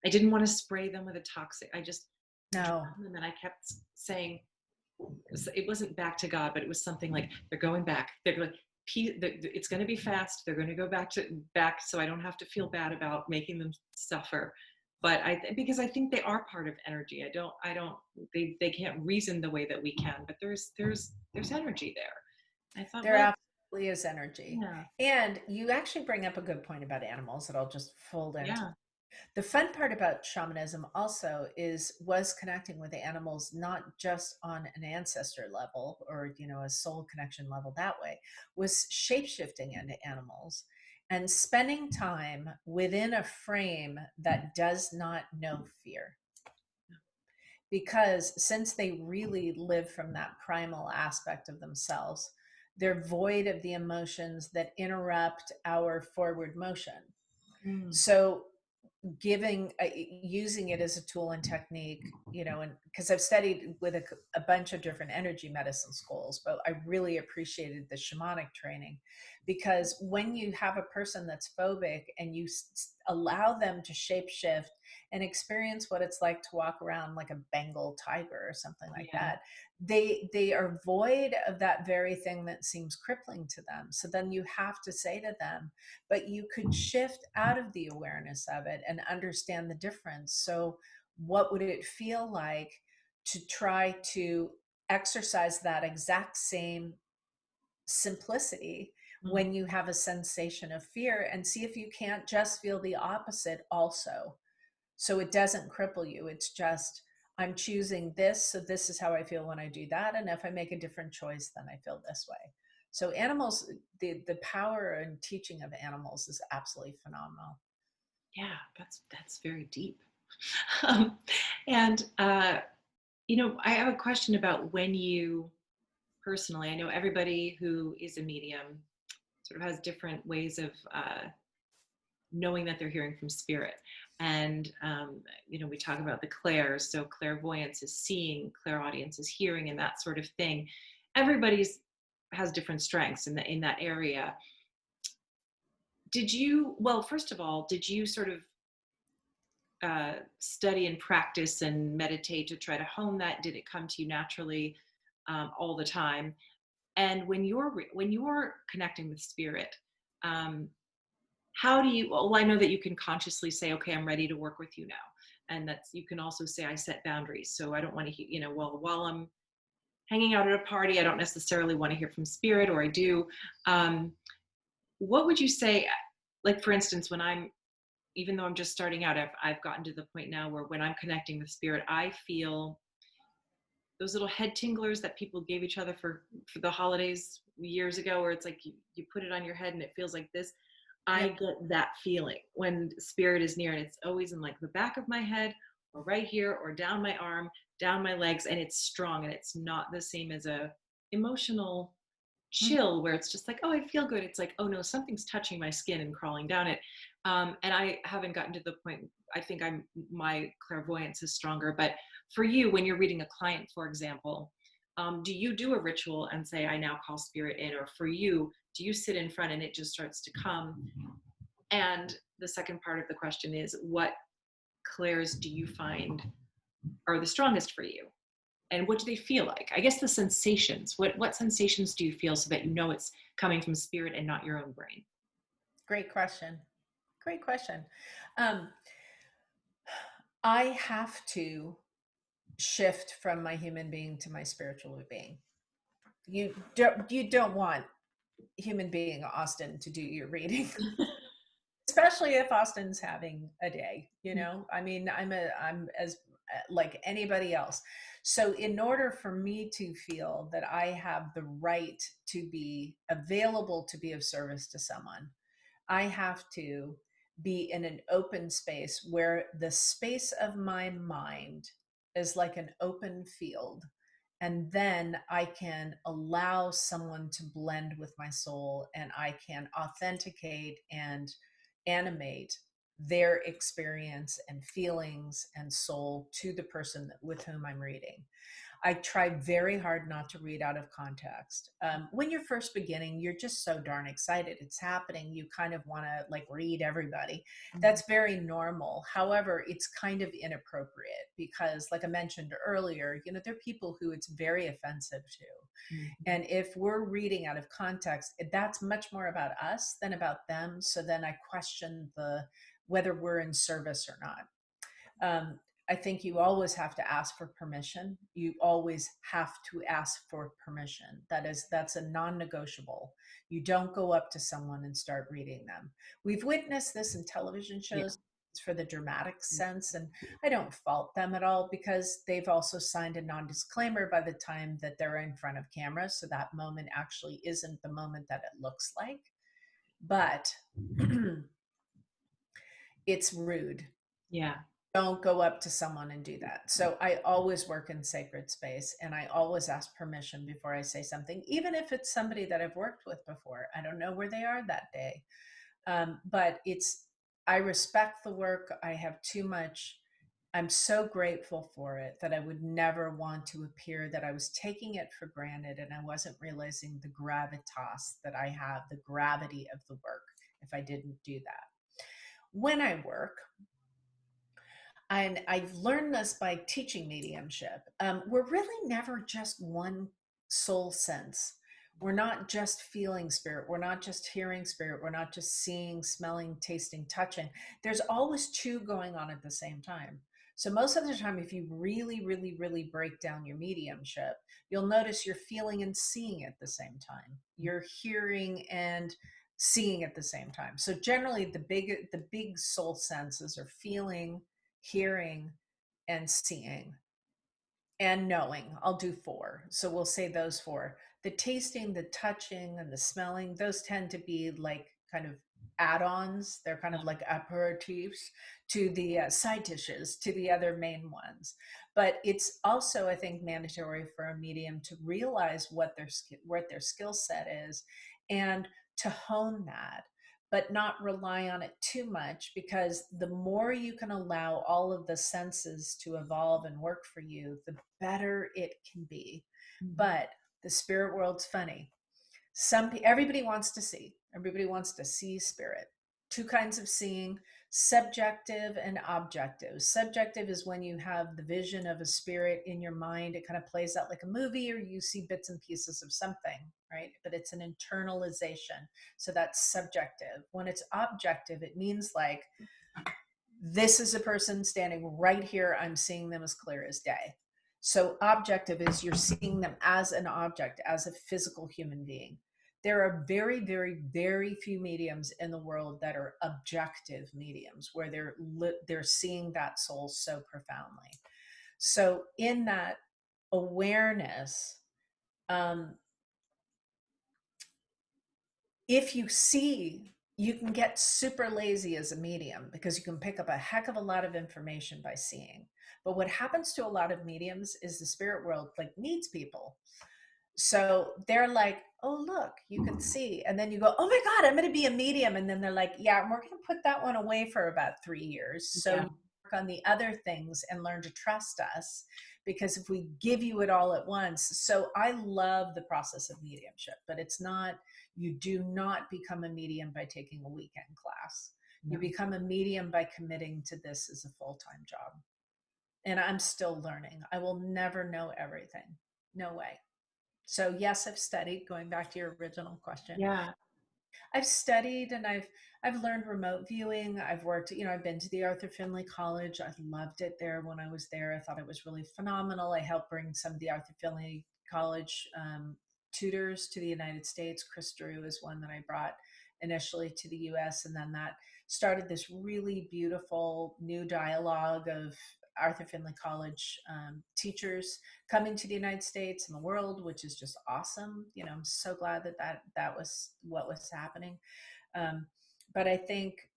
I didn't want to spray them with a toxic. I just No, drowned them, and I kept saying, it wasn't back to God, but it was something like, they're going back. They're like, it's going to be fast. They're going to go back, so I don't have to feel bad about making them suffer. But because I think they are part of energy. They can't reason the way that we can, but there's energy there. I thought, there well, absolutely is energy. yeah, And you actually bring up a good point about animals that I'll just fold into. yeah, The fun part about shamanism also was connecting with the animals, not just on an ancestor level or a soul connection level that way, was shapeshifting into animals and spending time within a frame that does not know fear. Because since they really live from that primal aspect of themselves, they're void of the emotions that interrupt our forward motion. mm, So using it as a tool and technique, and because I've studied with a bunch of different energy medicine schools, but I really appreciated the shamanic training, because when you have a person that's phobic and you allow them to shapeshift and experience what it's like to walk around like a Bengal tiger or something like yeah, that, they are void of that very thing that seems crippling to them. So then you have to say to them, but you could shift out of the awareness of it and understand the difference. So what would it feel like to try to exercise that exact same simplicity mm, when you have a sensation of fear, and see if you can't just feel the opposite also, so it doesn't cripple you. It's just, I'm choosing this, so this is how I feel when I do that, and if I make a different choice, then I feel this way. So animals, the power and teaching of animals is absolutely phenomenal. Yeah, that's very deep. Um, and I have a question about when you personally. I know everybody who is a medium sort of has different ways of knowing that they're hearing from spirit. And we talk about the clairs. So clairvoyance is seeing, clairaudience is hearing, and that sort of thing. Everybody's has different strengths in that area. Did you? Well, first of all, did you sort of study and practice and meditate to try to hone that? Did it come to you naturally all the time? And when you're connecting with spirit, um, how do you? Well, I know that you can consciously say, "Okay, I'm ready to work with you now," and that's you can also say, "I set boundaries, so I don't want to hear." Well, while I'm hanging out at a party, I don't necessarily want to hear from spirit, or I do. Um, what would you say? Like, for instance, when I'm even though I'm just starting out, I've gotten to the point now where when I'm connecting with spirit, I feel those little head tinglers that people gave each other for the holidays years ago, where it's like you put it on your head and it feels like this. I Yep. get that feeling when spirit is near, and it's always in like the back of my head or right here or down my arm, down my legs, and it's strong, and it's not the same as a emotional Mhm. chill where it's just like, oh, I feel good. It's like, oh no, something's touching my skin and crawling down it. And I haven't gotten to the point. I think my clairvoyance is stronger. But for you, when you're reading a client, for example, do you do a ritual and say, I now call spirit in? Or for you, do you sit in front and it just starts to come? And the second part of the question is, what clairs do you find are the strongest for you? And what do they feel like? I guess the sensations. What sensations do you feel so that you know it's coming from spirit and not your own brain? Great question. Great question. Um, I have to shift from my human being to my spiritual being. You don't want human being Austyn to do your reading, especially if Austin's having a day. I mean, I'm as like anybody else. So in order for me to feel that I have the right to be available to be of service to someone, I have to be in an open space where the space of my mind is like an open field. And then I can allow someone to blend with my soul, and I can authenticate and animate their experience and feelings and soul to the person with whom I'm reading. I try very hard not to read out of context. When you're first beginning, you're just so darn excited. It's happening. You kind of want to like read everybody. That's very normal. However, it's kind of inappropriate because, like I mentioned earlier, there are people who it's very offensive to. Mhm. And if we're reading out of context, that's much more about us than about them. So then I question whether we're in service or not. I think you always have to ask for permission. You always have to ask for permission. That's a non-negotiable. You don't go up to someone and start reading them. We've witnessed this in television Yeah. shows for the dramatic sense, and I don't fault them at all because they've also signed a non-disclaimer by the time that they're in front of camera. So that moment actually isn't the moment that it looks like. But it's rude. Yeah. Don't go up to someone and do that. So I always work in sacred space, and I always ask permission before I say something, even if it's somebody that I've worked with before. I don't know where they are that day. But I respect the work. I have too much. I'm so grateful for it that I would never want to appear that I was taking it for granted and I wasn't realizing the gravitas that I have, the gravity of the work if I didn't do that. When I work, and I've learned this by teaching mediumship. We're really never just one soul sense. We're not just feeling spirit. We're not just hearing spirit. We're not just seeing, smelling, tasting, touching. There's always two going on at the same time. So most of the time, if you really, really, really break down your mediumship, you'll notice you're feeling and seeing at the same time. You're hearing and seeing at the same time. So generally, the big soul senses are feeling, hearing, and seeing, and knowing. I'll do four. So we'll say those four. The tasting, the touching, and the smelling, those tend to be like kind of add-ons. They're kind of like aperitifs to the side dishes, to the other main ones. But it's also, I think, mandatory for a medium to realize what their skill set is, and to hone that, but not rely on it too much, because the more you can allow all of the senses to evolve and work for you, the better it can be. Mhm. But the spirit world's funny. Everybody wants to see spirit. Two kinds of seeing: subjective and objective. Subjective is when you have the vision of a spirit in your mind. It kind of plays out like a movie, or you see bits and pieces of something, right? But it's an internalization. So that's subjective. When it's objective, it means like, this is a person standing right here. I'm seeing them as clear as day. So objective is you're seeing them as an object, as a physical human being. There are very, very, very few mediums in the world that are objective mediums, where they're seeing that soul so profoundly. So in that awareness, um, if you see, you can get super lazy as a medium, because you can pick up a heck of a lot of information by seeing. But what happens to a lot of mediums is the spirit world like needs people. So they're like, oh, look, you can see. And then you go, oh my God, I'm going to be a medium. And then they're like, yeah, we're going to put that one away for about 3 years. So Yeah. you work on the other things and learn to trust us, because if we give you it all at once. So I love the process of mediumship, but it's not, you do not become a medium by taking a weekend class. You No. become a medium by committing to this as a full-time job. And I'm still learning. I will never know everything. No way. So yes, I've studied, going back to your original question. Yeah. I've studied, and I've learned remote viewing. I've worked, I've been to the Arthur Findlay College. I loved it there when I was there. I thought it was really phenomenal. I helped bring some of the Arthur Findlay College tutors to the United States. Chris Drew is one that I brought initially to the US, and then that started this really beautiful new dialogue of Arthur Findlay College teachers coming to the United States and the world, which is just awesome. I'm so glad that was what was happening. Um, but I think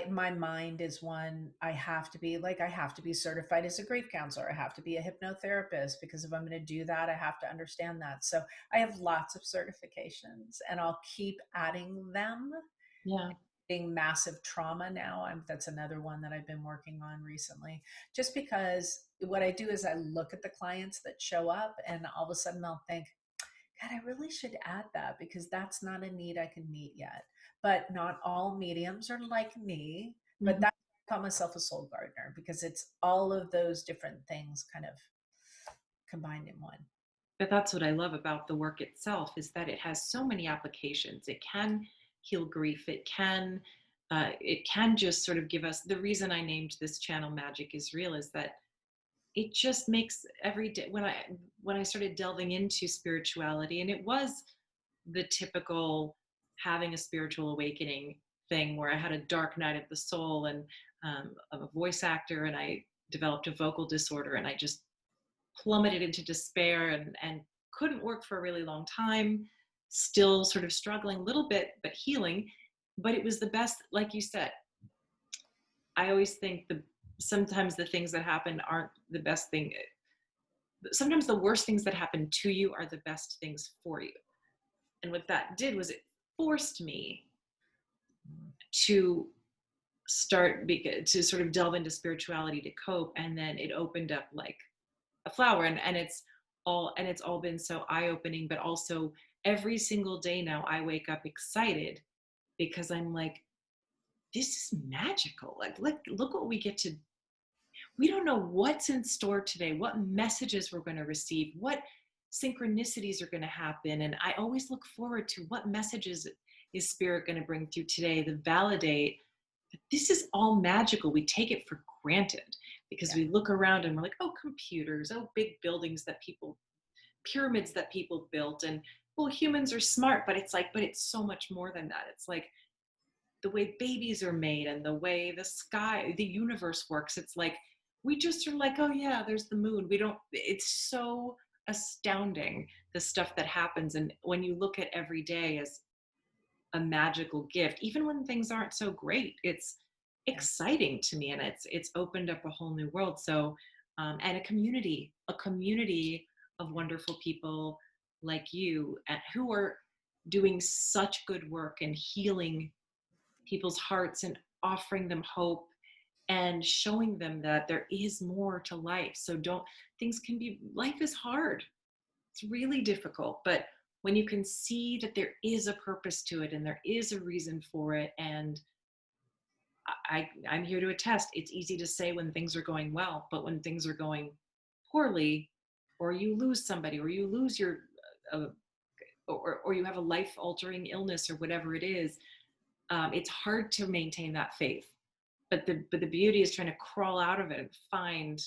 my mind is one. I have to be certified as a grief counselor. I have to be a hypnotherapist, because if I'm going to do that, I have to understand that. So I have lots of certifications, and I'll keep adding them. Yeah. Being massive trauma now, that's another one that I've been working on recently, just because what I do is I look at the clients that show up, and all of a sudden I'll think, God, I really should add that, because that's not a need I can meet yet. But not all mediums are like me, but Mhm. that's why I call myself a soul gardener, because it's all of those different things kind of combined in one. But that's what I love about the work itself, is that it has so many applications. It can heal grief. It can just sort of give us, the reason I named this channel Magic is Real is that it just makes every day, when I started delving into spirituality, and it was the typical having a spiritual awakening thing, where I had a dark night of the soul, and I'm a voice actor, and I developed a vocal disorder, and I just plummeted into despair, and couldn't work for a really long time, still sort of struggling a little bit, but healing. But it was the best, like you said. I always think sometimes the things that happen aren't the best thing. Sometimes the worst things that happen to you are the best things for you. And what that did was it forced me to to sort of delve into spirituality to cope. And then it opened up like a flower, and it's all been so eye-opening. But also every single day now I wake up excited, because I'm like, this is magical. Like, look what we get to, we don't know what's in store today, what messages we're going to receive, what synchronicities are going to happen. And I always look forward to what messages is spirit going to bring through today to validate that this is all magical. We take it for granted, because Yeah. we look around and we're like, oh, computers, oh, big buildings that people, pyramids that people built. And well, humans are smart, but it's like, but it's so much more than that. It's like the way babies are made, and the way the sky, the universe works. It's like, we just are like, oh yeah, there's the moon. We don't, it's so astounding, the stuff that happens. And when you look at every day as a magical gift, even when things aren't so great, it's Yeah. exciting to me, and it's opened up a whole new world. So and a community of wonderful people like you, who are doing such good work and healing people's hearts and offering them hope and showing them that there is more to life. So don't, things can be, life is hard, it's really difficult, but when you can see that there is a purpose to it and there is a reason for it, and I'm here to attest, it's easy to say when things are going well, but when things are going poorly, or you lose somebody, or you lose your uh, or you have a life altering illness or whatever it is, it's hard to maintain that faith. But the beauty is trying to crawl out of it and find,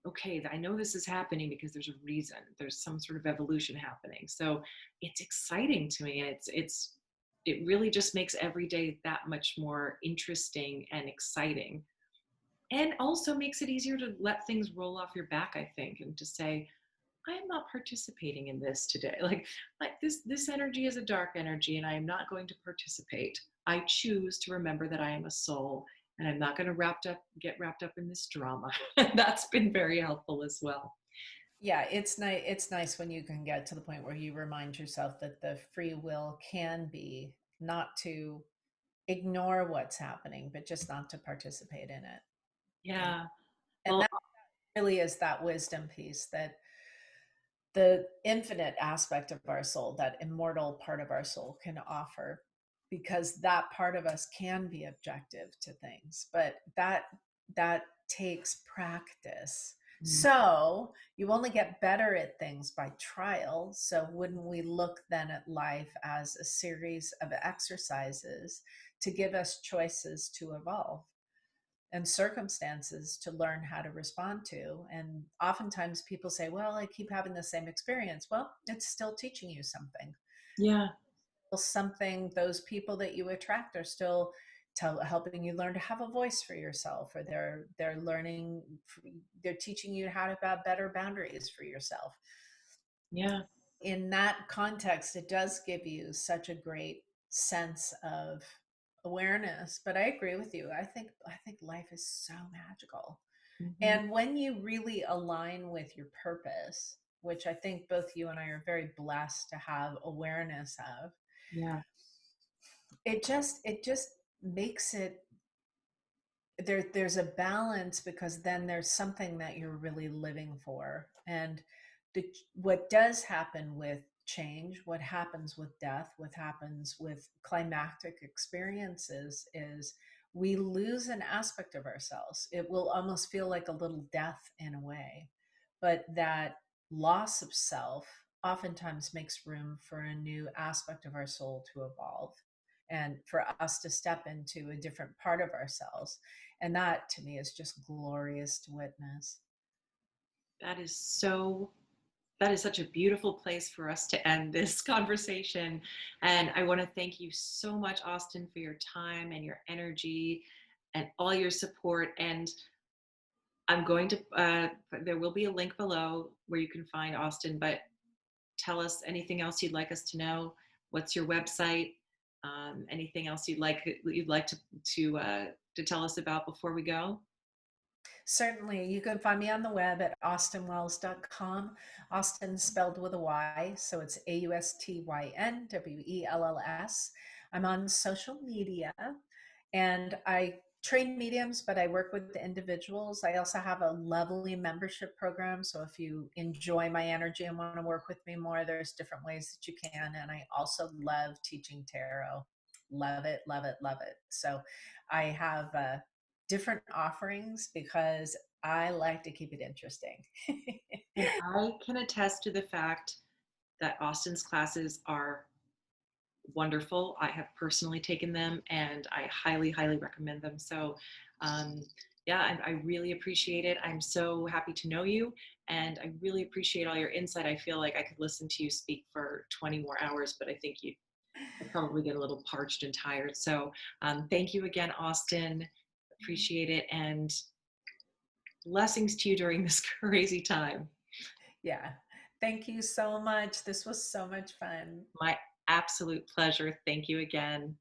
okay, I know this is happening because there's a reason. There's some sort of evolution happening. So it's exciting to me. It really just makes every day that much more interesting and exciting. And also makes it easier to let things roll off your back, I think, and to say, I am not participating in this today. Like this energy is a dark energy and I am not going to participate. I choose to remember that I am a soul and I'm not going to get wrapped up in this drama. That's been very helpful as well. Yeah, it's nice. It's nice when you can get to the point where you remind yourself that the free will can be not to ignore what's happening, but just not to participate in it. And Yeah. and Well, that really is that wisdom piece, that the infinite aspect of our soul, that immortal part of our soul can offer, because that part of us can be objective to things, but that takes practice. mm, So you only get better at things by trial. So wouldn't we look then at life as a series of exercises to give us choices to evolve and circumstances to learn how to respond to? And oftentimes people say, well, I keep having the same experience. Well, it's still teaching you something. yeah, Something, those people that you attract are still helping you learn to have a voice for yourself, or they're learning, they're teaching you how to have better boundaries for yourself. yeah, In that context, it does give you such a great sense of awareness. But I agree with you. I think life is so magical. hmm, And when you really align with your purpose, which I think both you and I are very blessed to have awareness of, yeah, it just makes it, there's a balance, because then there's something that you're really living for. And what does happen with change, what happens with death, what happens with climactic experiences is we lose an aspect of ourselves. It will almost feel like a little death in a way, but that loss of self oftentimes makes room for a new aspect of our soul to evolve and for us to step into a different part of ourselves. And that to me is just glorious to witness. that is so, that is such a beautiful place for us to end this conversation. And I want to thank you so much, Austyn, for your time and your energy and all your support. And I'm going to, there will be a link below where you can find Austyn, but tell us anything else you'd like us to know. What's your website? Anything else you'd like to tell us about before we go? Certainly, you can find me on the web at austynwells.com. Austyn spelled with a Y, so it's AustynWells. I'm on social media, and I train mediums, but I work with the individuals. I also have a lovely membership program. So if you enjoy my energy and want to work with me more, there's different ways that you can. And I also love teaching tarot. Love it, love it, love it. So I have different offerings because I like to keep it interesting. And I can attest to the fact that Austyn's classes are wonderful. I have personally taken them and I highly, highly recommend them. So, yeah, I really appreciate it. I'm so happy to know you and I really appreciate all your insight. I feel like I could listen to you speak for 20 more hours, but I think you'd probably get a little parched and tired. So, thank you again, Austyn. Appreciate it. And blessings to you during this crazy time. Yeah. Thank you so much. This was so much fun. My absolute pleasure. Thank you again.